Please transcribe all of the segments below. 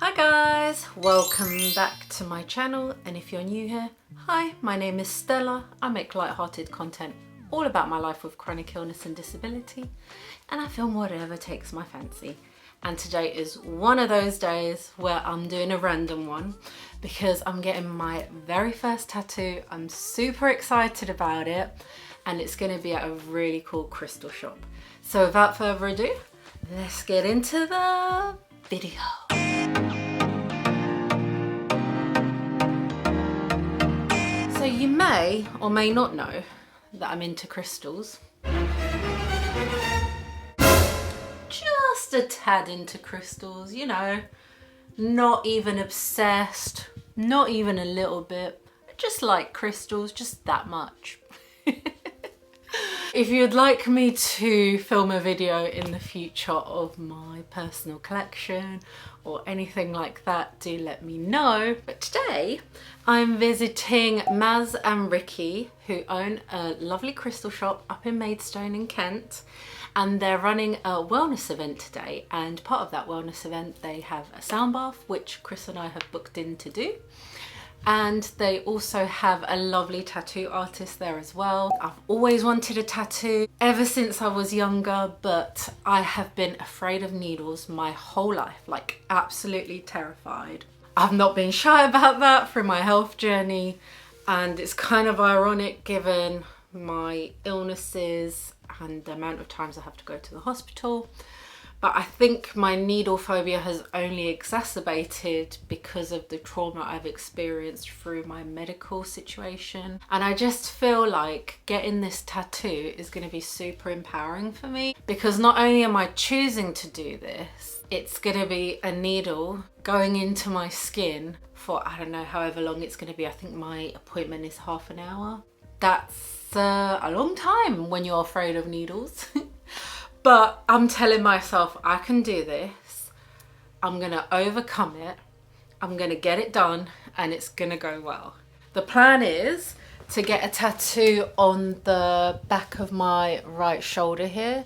Hi guys, welcome back to my channel, and if you're new here, hi, my name is Stella. I make light-hearted content all about my life with chronic illness and disability, and I film whatever takes my fancy. And today is one of those days where I'm doing a random one because I'm getting my very first tattoo. I'm super excited about it, and it's going to be at a really cool crystal shop. So without further ado, let's get into the video. So you may or may not know that I'm into crystals. Just a tad into crystals, you know, not even obsessed, not even a little bit, just like crystals, just that much. If you'd like me to film a video in the future of my personal collection or anything like that, do let me know. But today I'm visiting Maz and Ricky, who own a lovely crystal shop up in Maidstone in Kent, and they're running a wellness event today, and part of that wellness event they have a sound bath, which Chris and I have booked in to do. And they also have a lovely tattoo artist there as well. I've always wanted a tattoo ever since I was younger, but I have been afraid of needles my whole life, like absolutely terrified. I've not been shy about that through my health journey, and it's kind of ironic given my illnesses and the amount of times I have to go to the hospital. But I think my needle phobia has only exacerbated because of the trauma I've experienced through my medical situation. And I just feel like getting this tattoo is going to be super empowering for me, because not only am I choosing to do this, it's going to be a needle going into my skin for, I don't know, however long it's going to be. I think my appointment is half an hour. That's a long time when you're afraid of needles. But I'm telling myself I can do this. I'm gonna overcome it. I'm gonna get it done, and it's gonna go well. The plan is to get a tattoo on the back of my right shoulder here,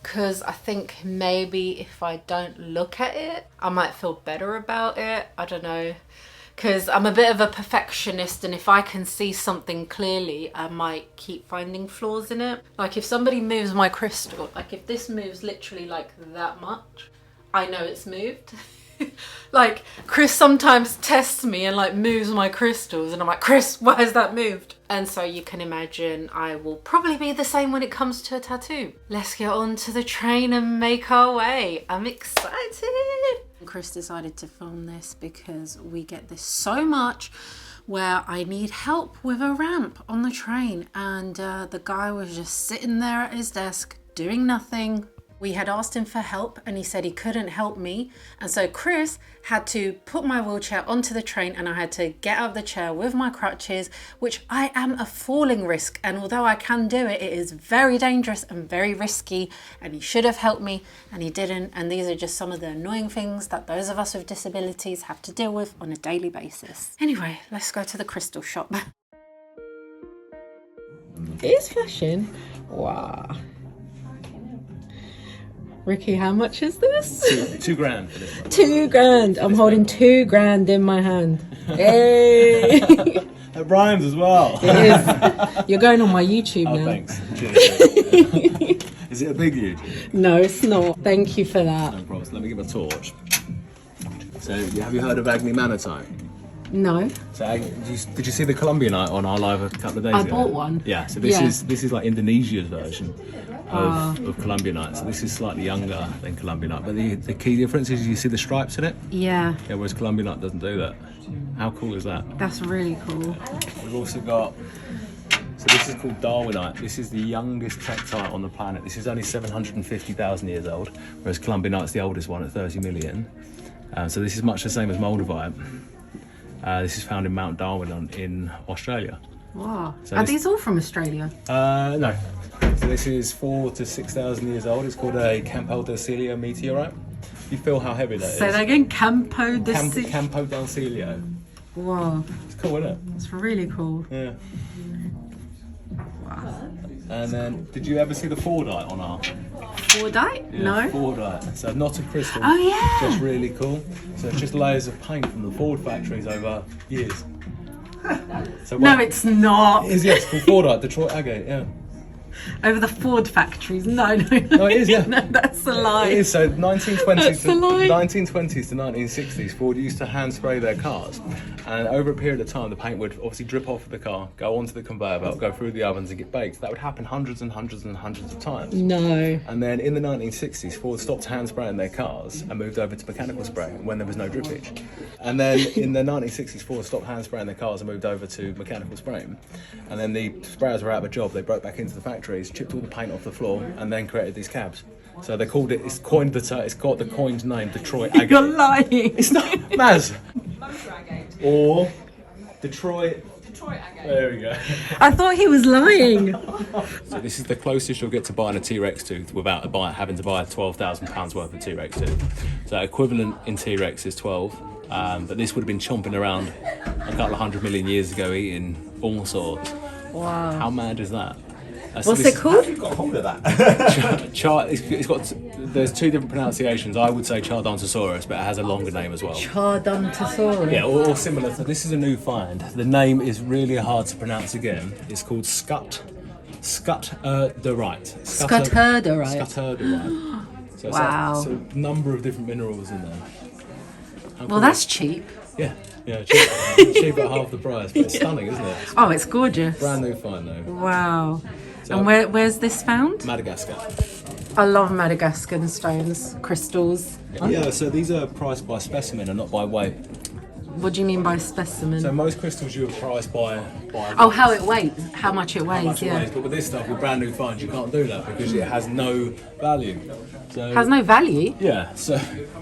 because I think maybe if I don't look at it, I might feel better about it. I don't know. Because I'm a bit of a perfectionist, and if I can see something clearly, I might keep finding flaws in it. Like if somebody moves my crystal, like if this moves literally like that much, I know it's moved. Like Chris sometimes tests me and like moves my crystals, and I'm like, Chris, why has that moved? And so you can imagine I will probably be the same when it comes to a tattoo. Let's get on to the train and make our way. I'm excited. Chris decided to film this because we get this so much where I need help with a ramp on the train, and the guy was just sitting there at his desk doing nothing. We had asked him for help and he said he couldn't help me, and so Chris had to put my wheelchair onto the train, and I had to get out of the chair with my crutches, which I am a falling risk, and although I can do it, it is very dangerous and very risky, and he should have helped me and he didn't. And these are just some of the annoying things that those of us with disabilities have to deal with on a daily basis. Anyway, let's go to the crystal shop. It is flashing. Wow. Ricky, how much is this? Two grand for this one. 2 grand. I'm holding 2 grand in my hand. Hey! It rhymes as well. It is. You're going on my YouTube now. Oh, thanks. Cheers. Is it a big YouTube? No, it's not. Thank you for that. No problem. Let me give a torch. So, have you heard of Agni Manatite? No. So, did you see the Colombianite on our live a couple of days ago? I bought one. Yeah. So this is like Indonesia's version of Colombianite. So this is slightly younger than Colombianite, but the key difference is you see the stripes in it. Yeah. Yeah. Whereas Colombianite doesn't do that. How cool is that? That's really cool. We've also got. So this is called Darwinite. This is the youngest tektite on the planet. This is only 750,000 years old, whereas Colombianite's the oldest one at 30 million. So this is much the same as Moldavite. This is found in Mount Darwin in Australia. Wow. So Are these all from Australia? No. So this is 4,000 to 6,000 years old. It's called a Campo del Cilio meteorite. You feel how heavy that is? Say that again. Campo del Cilio. Campo del Cilio. Wow. It's cool, isn't it? It's really cool. Yeah. Wow. And then, did you ever see the Fordite on our Fordite? Yeah, No. Fordite. So not a crystal. Oh yeah. Just really cool. So it's just layers of paint from the Ford factories over years. So No, it's not. It is, yes, called Fordite, Detroit agate, yeah. Over the Ford factories. No, No, it is, yeah. No, that's a lie. It is. So 1920s That's to a lie. 1920s to 1960s, Ford used to hand spray their cars, and over a period of time, the paint would obviously drip off of the car, go onto the conveyor belt, go through the ovens, and get baked. That would happen hundreds and hundreds and hundreds of times. No. And then in the 1960s, Ford stopped hand spraying their cars and moved over to mechanical spraying when there was no drippage. And then in the 1960s, Ford stopped hand spraying their cars and moved over to mechanical spraying. And then the sprayers were out of a job. They broke back into the factories, chipped all the paint off the floor, and then created these cabs. So they called it. It's coined it's got the coined name Detroit agate. You're lying. It's not Maz. Or Detroit. There we go. I thought he was lying. So this is the closest you'll get to buying a T-Rex tooth without having to buy £12,000 worth of T-Rex tooth. So equivalent in T-Rex is 12, but this would have been chomping around a couple of 100 million years ago, eating all sorts. Wow. How mad is that? What's it called? You got hold of that. It's got. There's two different pronunciations. I would say Chardontosaurus, but it has a longer name as well. Chardontosaurus. Yeah, or similar. So this is a new find. The name is really hard to pronounce again. It's called Skutterderite. Skutterderite. Skutterderite. So it's Wow. a number of different minerals in there. How Well, cool. that's cheap. Yeah, cheap at half the price, but it's stunning, isn't it? Oh, it's gorgeous. Brand new find though. Wow. So- And where's this found? Madagascar. I love Madagascan stones, crystals. Yeah, so these are priced by specimen and not by weight. What do you mean by specimen? So most crystals you are priced by Oh, how it weighs, how much it weighs, how much it yeah. weighs, but with this stuff, with brand new finds, you can't do that because it has no value. So Has no value? yeah, so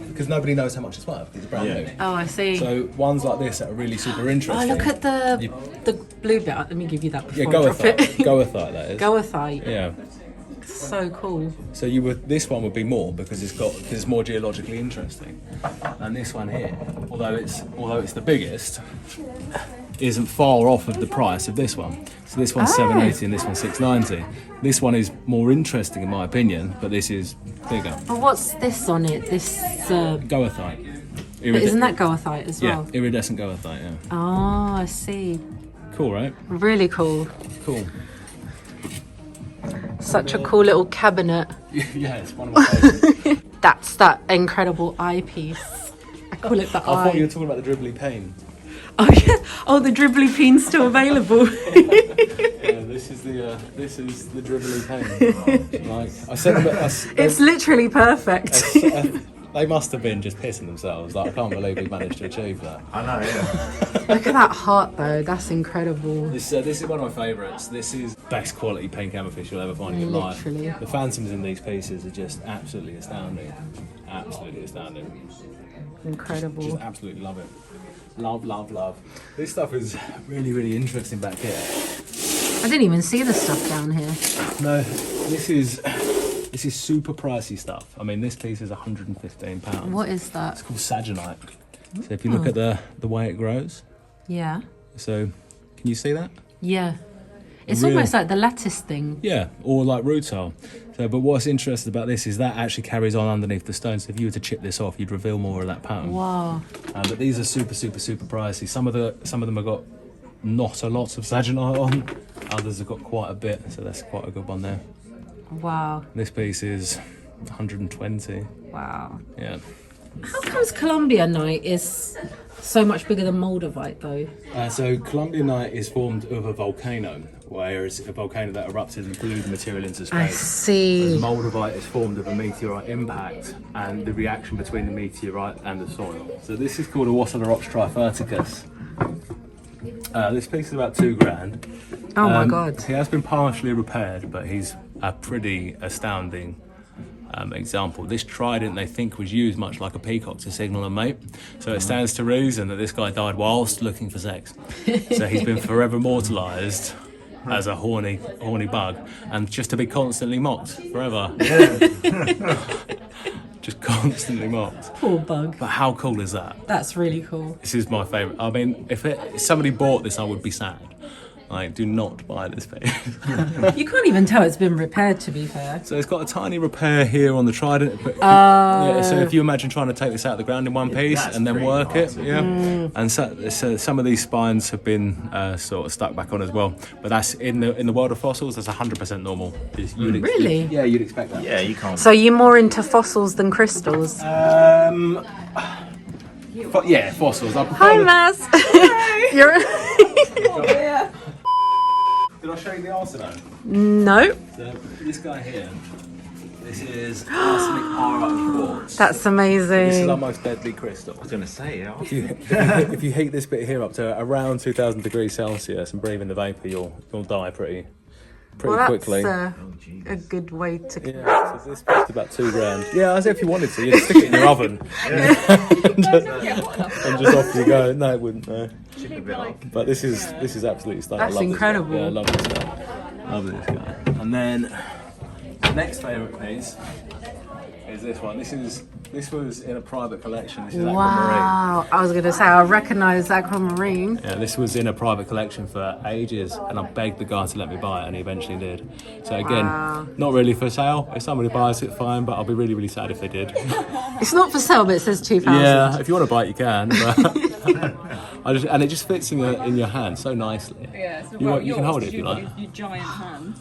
because nobody knows how much it's worth because it's brand new. Oh, I see. So ones like this that are really super interesting. Oh, look at the blue bit. Let me give you that before Yeah, I drop it. goethite that is. Goethite. Yeah. So cool. So this one would be more because it's more geologically interesting. And this one here, although it's the biggest, isn't far off of the price of this one. So this one's $780 and this one's $690. This one is more interesting in my opinion, but this is bigger. But what's this on it? This, Goethite. isn't that goethite as Yeah, well? iridescent goethite, yeah. Oh, I see. Cool, right? Really cool. Cool. Such a cool little cabinet. Yeah, it's one of my favourites. That's that incredible eyepiece. I call it the I thought you eye. were talking about the dribbly pane. Oh yeah. Oh, the dribbly peen's still available. Yeah, this is the dribbly pane. Like I said, It's literally perfect. they must have been just pissing themselves. Like I can't believe we managed to achieve that. I know, yeah. Look at that heart though. That's incredible. This is one of my favourites. This is best quality pink amethyst you'll ever find in your life. Literally. The phantoms in these pieces are just absolutely astounding. Absolutely astounding. Incredible. Just absolutely love it. Love, love, love. This stuff is really, really interesting back here. I didn't even see the stuff down here. No, this is super pricey stuff. I mean, this piece is £115. What is that? It's called saginite. So if you look at the way it grows, Yeah. so can you see that? Yeah. It's Real- almost like the lettuce thing. Yeah, or like rutile. So, but what's interesting about this is that actually carries on underneath the stone. So if you were to chip this off, you'd reveal more of that pattern. Wow. But these are super, super, super pricey. Some of them have got not a lot of saginite on. Others have got quite a bit. So that's quite a good one there. Wow. This piece is 120. Wow. Yeah. How comes Colombianite is so much bigger than Moldavite though? So Colombianite is formed of a volcano, whereas a volcano that erupted and blew the material into I space. see. Moldavite is formed of a meteorite impact and the reaction between the meteorite and the soil. So this is called a Wasselerops trifurticus. This piece is about £2,000. Oh my god. He has been partially repaired, but he's a pretty astounding example. This trident they think was used much like a peacock to signal a mate, so it stands to reason that this guy died whilst looking for sex. So he's been forever immortalised as a horny bug, and just to be constantly mocked forever. Just constantly mocked. Poor bug. But how cool is that? That's really cool. This is my favourite. I mean, if somebody bought this, I would be sad. Like, do not buy this piece. You can't even tell it's been repaired, to be fair. So it's got a tiny repair here on the trident. But, yeah, so if you imagine trying to take this out of the ground in one piece and then work it, and so some of these spines have been sort of stuck back on as well. But that's in the world of fossils. That's 100% normal. Really? Yeah, you'd expect that. Yeah, you can't. So you're more into fossils than crystals? Yeah, fossils. Hi, Maz. You're. Did I show you the arsenal? No. So this guy here, this is arsenic pyrite quartz. That's amazing. This is our most deadly crystal. I was going to say, yeah. If you heat this bit here up to around 2,000 degrees Celsius and breathe in the vapor, you'll die pretty quickly. That's a good way to. Yeah, so this costs about £2,000. Yeah, as if you wanted to, you'd stick it in your oven and just off you go. No, it wouldn't. No. But this is absolutely stunning. That's incredible. Yeah, I love this guy. Love this guy. And then the next favourite piece is this one. This was in a private collection. This is aquamarine. Wow, I was going to say, I recognise aquamarine. Yeah, this was in a private collection for ages, and I begged the guy to let me buy it, and he eventually did. So again, not really for sale. If somebody buys it, fine, but I'll be really, really sad if they did. It's not for sale, but it says 2,000. Yeah, if you want to buy it, you can. But and it just fits in your hand so nicely. Yeah, so you can hold it if you like. Your giant hand.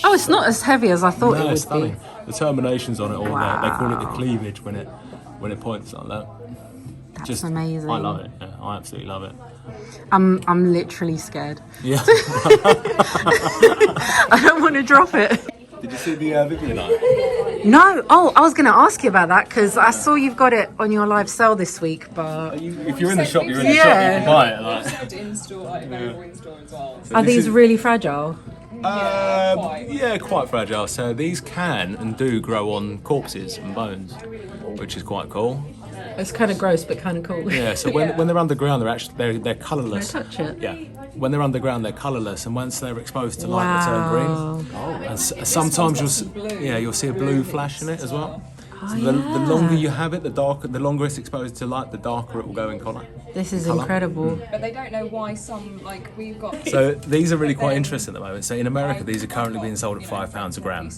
Oh, it's not as heavy as I thought it would stunning. be. The terminations on it all Wow. there. They call it the cleavage when it points like that. That's amazing. I love it. Yeah, I absolutely love it. I'm literally scared. Yeah. I don't want to drop it. Did you see the Vivianite? No. Oh, I was going to ask you about that because I saw you've got it on your live sale this week, but If you're in the shop, you're in the shop. You can buy it. Like. Sold in store, like available in store as well. So are these really fragile? Yeah, quite fragile. So these can and do grow on corpses and bones, which is quite cool. It's kind of gross, but kind of cool. Yeah. So when they're underground, they're colourless. Can I touch it? Yeah. When they're underground, they're colourless, and once they're exposed to light, they turn green. And sometimes you'll see a blue flash in it as well. So the longer you have it, the longer it's exposed to light, the darker it will go in colour. This is incredible. but they don't know why some, like, we've got. So these are really quite interesting at the moment. So in America, these are currently being sold at £5 a gram.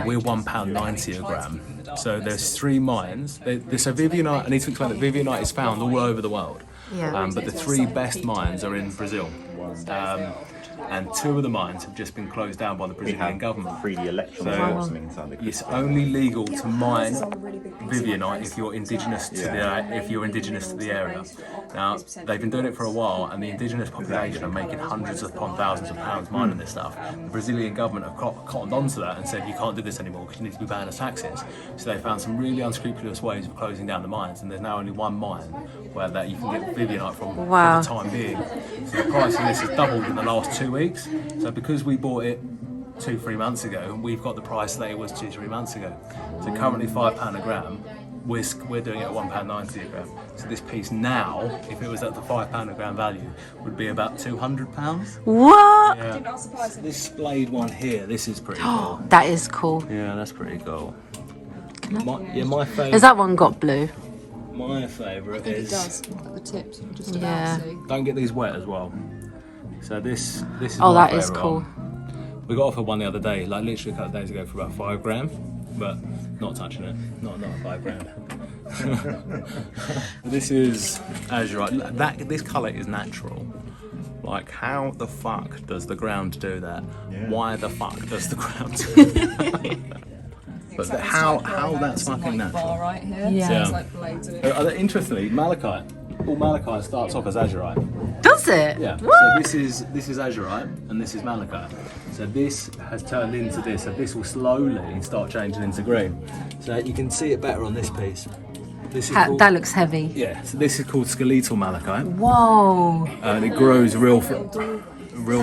We're £1.90 a gram. So there's 3 mines. So Vivianite, I need to explain that Vivianite is found all over the world. Yeah. But the 3 best mines are in Brazil. And 2 of the mines have just been closed down by the Brazilian government. 3D electrons So- or something inside the It's only legal to mine Vivianite if you're indigenous to the area. Now they've been doing it for a while, and the indigenous population are making hundreds upon thousands of pounds mining this stuff. The Brazilian government have cottoned onto that and said you can't do this anymore because you need to be paying us taxes. So they found some really unscrupulous ways of closing down the mines, and there's now only 1 mine where that you can get Vivianite from Wow. for the time being. So the price of this has doubled in the last 2 weeks. So because we bought it 2-3 months ago, we've got the price that it was 2-3 months ago. So currently £5 a gram. We're doing it at £1.90 a gram. So this piece now, if it was at the £5 a gram value, would be about £200. What? Yeah. Not surprising. This splayed one here, this is pretty cool. That is cool. Yeah, that's pretty cool. My favourite. Has that one got blue? My favourite It is. does at the tips. I'm just Yeah. about to see. Don't get these wet as well. So this is. Oh, my that is favourite cool. one. We got offered one the other day, like literally a couple of days ago, for about £5 grand, but not touching it. Not £5 grand. This is azurite. This colour is natural. Like, how the fuck does the ground do that? Yeah. Why the fuck does the ground do that? But how that's fucking natural. Bar right here. Yeah. So it's Yeah. like blades of it. Interestingly, malachite. All malachite starts off as azurite. Does it? Yeah. What? So this is azurite and this is malachite. So this has turned into this. So this will slowly start changing into green. So you can see it better on this piece. This is called, That looks heavy. yeah. So this is called skeletal malachite, Whoa. and it grows real.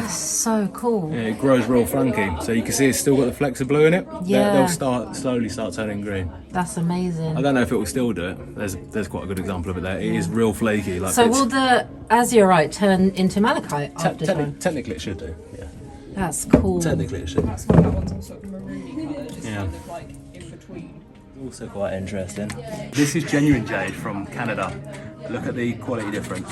So cool. Yeah, it grows real funky. So you can see it's still got the flecks of blue in it. Yeah. They'll slowly start turning green. That's amazing. I don't know if it will still do it. There's quite a good example of it there. It is real flaky. Like So it's- will the azurite turn into malachite after time? technically it should do. Yeah. That's cool. Technically it should. That's why that one's all sort of maroony colour, just Yeah. kind of like in between. Also quite interesting. This is genuine jade from Canada. Look at the quality difference.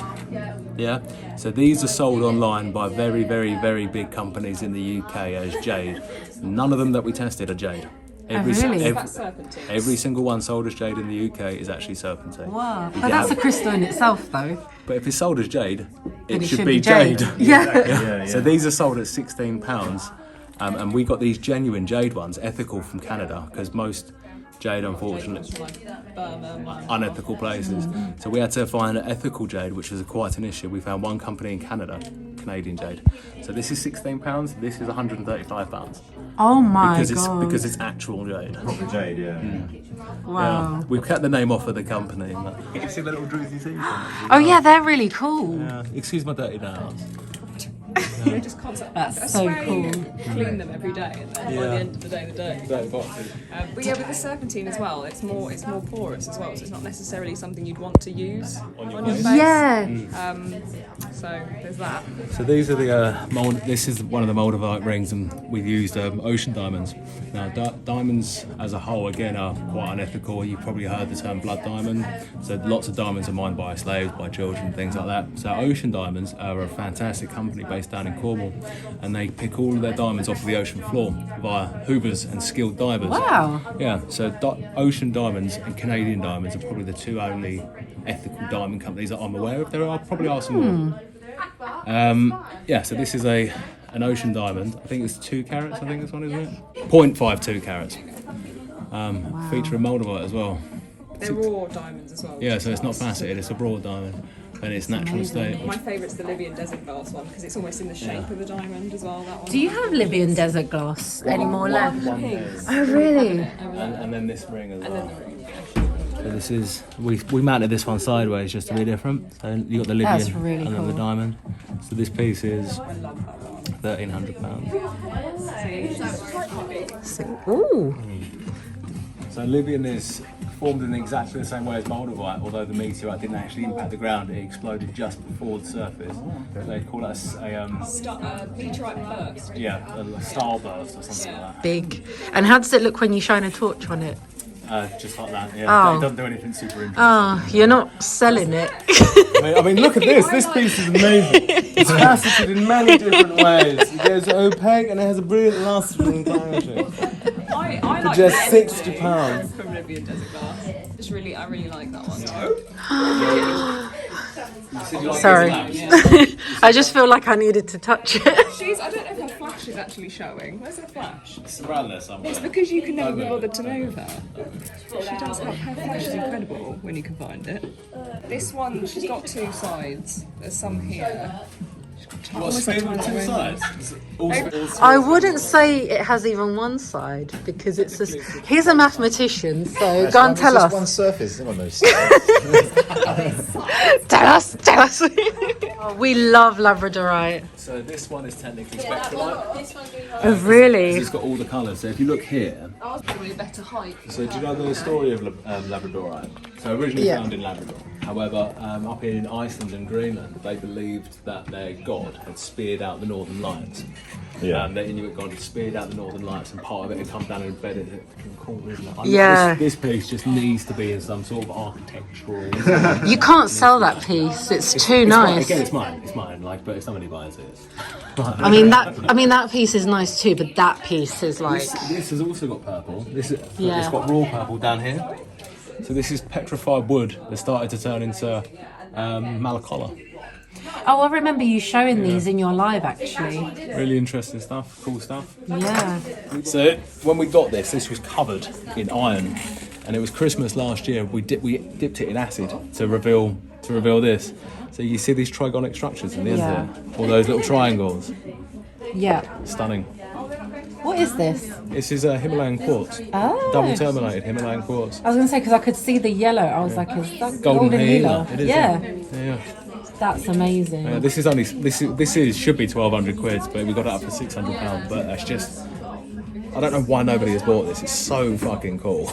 Yeah. So these are sold online by very, very, very big companies in the UK as jade. None of them that we tested are jade. Really? That's serpentine. Every single one sold as jade in the UK is actually serpentine. Wow. You But that's a get- crystal in itself, though. But if it's sold as jade, Then it should be jade. Yeah. So these are sold at £16, and we got these genuine jade ones, ethical from Canada, because most jade, unfortunately, unethical places. So we had to find an ethical jade, which was quite an issue. We found one company in Canada, Canadian jade. So this is £16. This is £135 Oh my because because it's actual jade. Proper jade, yeah. Wow. We've kept the name off of the company. You can see the little druzy teeth. Oh yeah, they're really cool. Excuse my dirty nails. They're just constant. That's I so swear cool. you clean them every day, and then by the end of the day, they're dirty. But yeah, with the serpentine as well, it's more porous as well, so it's not necessarily something you'd want to use on your face. Yeah. So there's that. So these are the mold. This is one of the Moldavite rings, and we've used ocean diamonds. Now, diamonds as a whole, again, are quite unethical. You've probably heard the term blood diamond. So lots of diamonds are mined by slaves, by children, things like that. So ocean diamonds are a fantastic company based down in Cornwall, and they pick all of their diamonds off of the ocean floor via hoovers and skilled divers. Wow. Yeah. So ocean diamonds and Canadian diamonds are probably the two only ethical diamond companies that I'm aware of. There are probably some more. Yeah, so this is an ocean diamond. I think it's 2 carats, I think this one, isn't it? 0.52 carats. Featuring Moldavite as well. They're raw diamonds as well. Yeah, so it's not faceted, it's a broad diamond. And it's natural state. My favourite's the Libyan desert glass one because it's almost in the shape of a diamond as well. That one. Do you have Libyan desert glass anymore left? One Pink. there. Oh really? And then this ring as well. And then the ring. So this is, we mounted this one sideways just to be different. So you got the Libyan That's really and then the cool. diamond. So this piece is £1,300. Ooh. So Libyan is formed in exactly the same way as Moldavite, although the meteorite didn't actually impact the ground, it exploded just before the surface. They call that a Meteorite burst. starburst or something like that. Big. And how does it look when you shine a torch on it? Just like that, yeah. Oh. It doesn't do anything super interesting. Oh, you're not selling it. I mean, look at this. This piece is amazing. It's faceted in many different ways. It goes opaque and it has a brilliant lustre and clarity. I like just the £60. from Libyan desert glass. I really like that one. Sorry. I just feel like I needed to touch it. I don't know if her flash is actually showing. Where's her flash? It's around there somewhere. It's because you can never be bothered to know that. She does have her flash is incredible when you can find it. This one, she's got 2 sides. There's some here. What's the with 2 sides? I wouldn't say it has even one side because it's just. He's a mathematician, so go and tell It's just us. one surface, isn't it? Tell us. We love Labradorite. So this one is technically spectralite. Oh, really? It's got all the colours. So if you look here, Probably a better height. so do you know the story of Labradorite? So originally Yeah. found in Labrador. However, up in Iceland and Greenland, they believed that their god had speared out the Northern Lights. Yeah. Their Inuit god had speared out the Northern Lights, and part of it had come down and embedded it. Cool, isn't it? Yeah. This piece just needs to be in some sort of architectural. You can't sell that piece. It's too It's fine. nice. Again, it's mine. It's mine. Like, but if somebody buys it, I mean that piece is nice too, but that piece is like. this has also got purple. Yeah. It's got raw purple down here. So this is petrified wood that started to turn into malacola. Oh, I remember you showing these in your live actually. Really interesting stuff, cool stuff. Yeah. So when we got this was covered in iron, and it was Christmas last year. We dipped it in acid to reveal this. So you see these trigonic structures in the end Yeah. there, all those little triangles. Yeah. Stunning. What is this? This is a Himalayan quartz, Oh. double terminated Himalayan quartz. I was gonna say because I could see the yellow. I was like, is that Golden golden healer. healer? It is, Yeah. Yeah. That's amazing. Yeah, this should be 1,200 quid, but we got it up for £600. But that's just, I don't know why nobody has bought this. It's so fucking cool.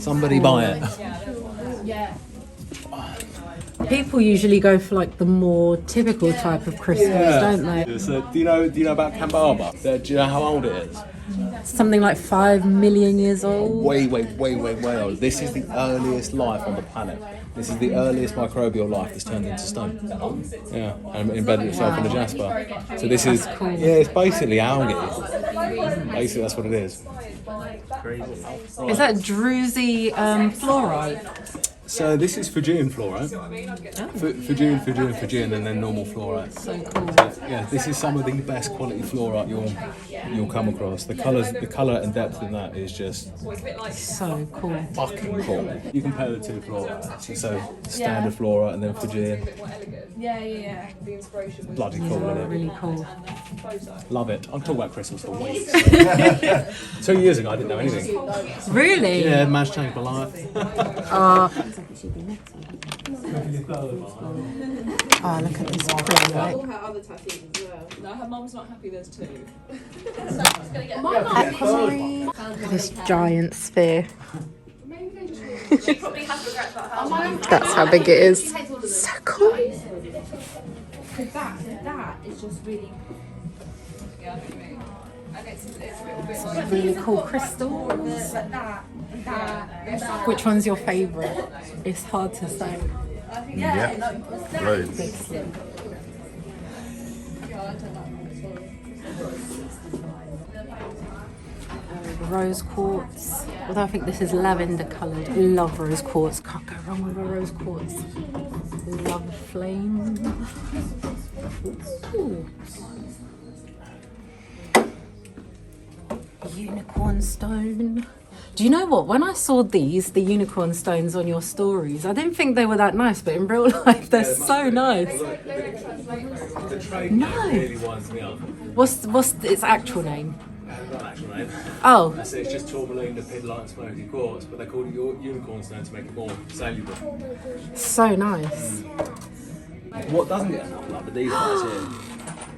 Somebody buy it. People usually go for like the more typical type of crystals, don't they? So do you know about Cambaba? Do you know how old it is? Something like 5 million years old. Way old. This is the earliest life on the planet. This is the earliest microbial life that's turned into stone. Yeah, and embedded itself in the jasper. So this is, cool. yeah, it's basically algae. Basically, that's what it is. Is that druzy fluorite? So this is Fijian fluorite. Fijian, and then normal fluorite. So cool. Yeah, this is some of the best quality fluorite you'll come across. The colour and depth in that is just So cool. fucking cool. You compare the two fluorites. So standard fluorite and then Fijian. Yeah. The inspiration was Bloody cool, isn't it? Really cool. Love it. I'm talking about crystals for weeks. 2 years ago, I didn't know anything. Really? Yeah, man's changed my life. Oh, look at this pretty, right? All her other tattoos as well. No, her mum's not happy. There's two. Look at this giant sphere. She probably has regrets about her. That's how big it is. So cool. That is just really. Yeah, I know what you mean. And it's a little bit like. Really cool crystals. Which one's your favourite? It's hard to say. Yeah. Loads. Rose quartz. Although I think this is lavender coloured. Love rose quartz. Can't go wrong with a rose quartz. Love flame. Ooh. Unicorn stone. Do you know what? When I saw the unicorn stones on your stories, I didn't think they were that nice, but in real life, they're so nice. The trade No. really winds me up. What's its actual name? Not an actual name. Oh, I say it's just tourmaline, lepidolite, and smoky quartz, but they call it unicorn stone to make it more saleable. so nice. What doesn't get enough love are these guys here.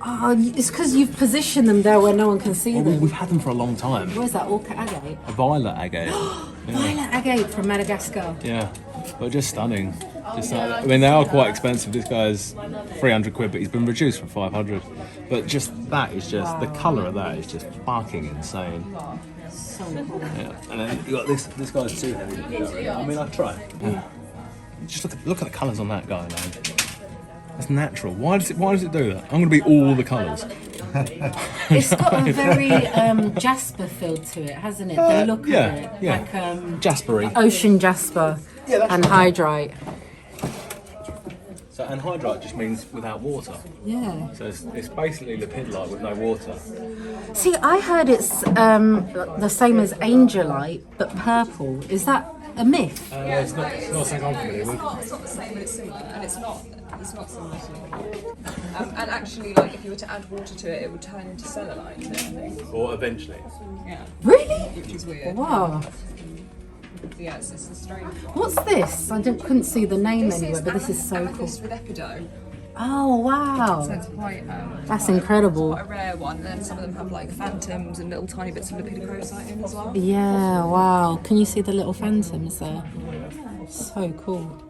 Oh, it's because you've positioned them there where no one can see Well, them. we've had them for a long time. What is that? Orca agate? A violet agate. Violet agate from Madagascar. Yeah, but just stunning. I mean, they are quite expensive. This guy's 300 quid, but he's been reduced from 500. But just that is just, the colour of that is just fucking insane. So cool. Yeah. And then you got this guy's too heavy. I mean, I'd try. Yeah. Just look at the colours on that guy, man. That's natural. Why does it do that? I'm going to be all the colours. It's got a very jasper feel to it, hasn't it? The look of it. Yeah. Like Jaspery. ocean jasper and hydrite. So anhydrite just means without water. Yeah. So it's basically lepidolite with no water. See, I heard it's the same as angelite, but purple. Is that a myth? It's not something I'm familiar with. It's not the same, but it's similar, and it's not similar to and actually, like, if you were to add water to it, it would turn into cellulite, I think. Or eventually. Yeah, Really? which is weird. Wow. Yeah, it's a strange one. What's this? I couldn't see the name anywhere, but this is so cool. Amethyst with epido. Oh, wow. So it's quite That's incredible. a rare one, and then some of them have like phantoms and little tiny bits of lepidocrosite in as well. Yeah, wow. Can you see the little phantoms there? So cool.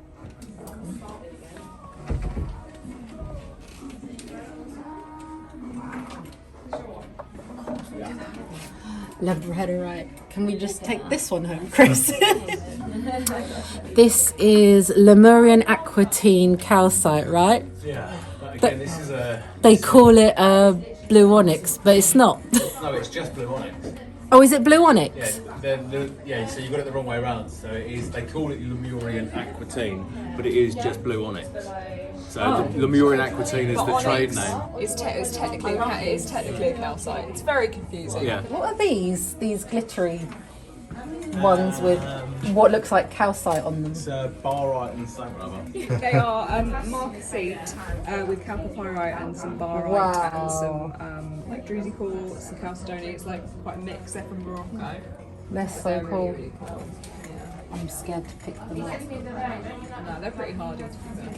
Labradorite. Can we just take this one home, Chris? This is Lemurian aquatine calcite, right? Yeah. But again, this is a... They call it blue onyx, but it's not. No, it's just blue onyx. Oh, is it blue onyx? Yeah, so you got it the wrong way around. So it is, they call it Lemurian aquatine, but it is just blue onyx. So Lemurian aquatine is the trade name. It's technically a calcite. It's very confusing. Yeah. What are these? These glittery ones with what looks like calcite on them? It's barite and something or other. They are marcasite with chalcopyrite and some barite Wow. and some like druzy quartz and chalcedony. It's like quite a mix. They're from Morocco. They're so They're cool. really cool. I'm scared to pick them up. No, they're pretty hardy to be fair.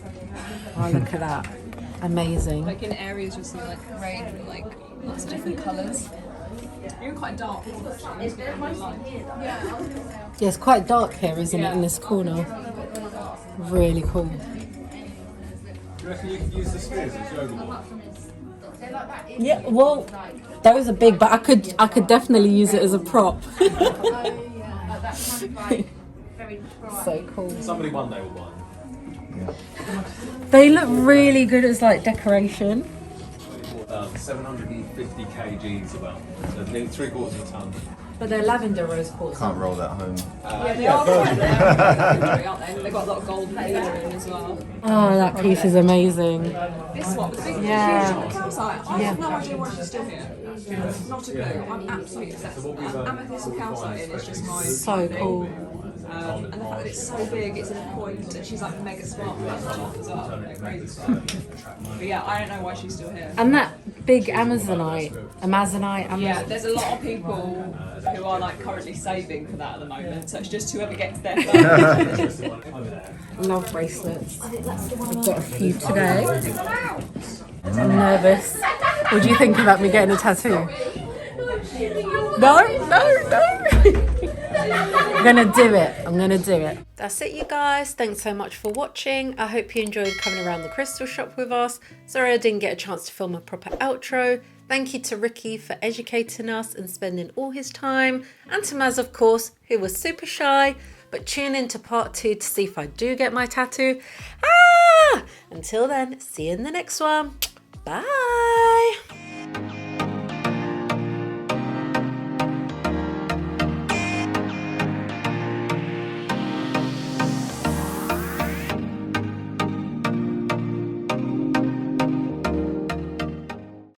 Oh, look at that. Amazing. Like in areas you'll see like rain with like lots of different colours. You're in quite a dark one actually. It's quite light. Yeah, it's quite dark here, isn't it, in this corner? Really cool. Do you reckon you could use the spears as yoga ball? Yeah, well, those are big, but I could definitely use it as a prop. So cool. Somebody one day will buy them. They look really good as like decoration. 750 kgs about, so nearly 3/4 of a ton. But they're lavender rose quartz. Can't roll that home. Yeah, they are quite rare, aren't they? They've got a lot of gold lettering as well. Oh, that piece is amazing. This one, the big Yeah. huge on the calcite. I have no idea why she's still here. Not a clue. I'm absolutely obsessed. Amethyst and calcite in is just my So cool. and the fact that it's so big, it's in a point, and she's like mega sparkly at the top as well. Like crazy. But yeah, I don't know why she's still here. And that big Amazonite. Yeah, there's a lot of people who are like currently saving for that at the moment, so it's just whoever gets there first. Love bracelets. I've got a few today. I'm nervous. What do you think about me getting a tattoo? No. I'm gonna do it. That's it, you guys. Thanks so much for watching. I hope you enjoyed coming around the crystal shop with us. Sorry I didn't get a chance to film a proper outro. Thank you to Ricky for educating us and spending all his time. And to Maz, of course, who was super shy. But tune in to part 2 to see if I do get my tattoo. Until then, see you in the next one. Bye.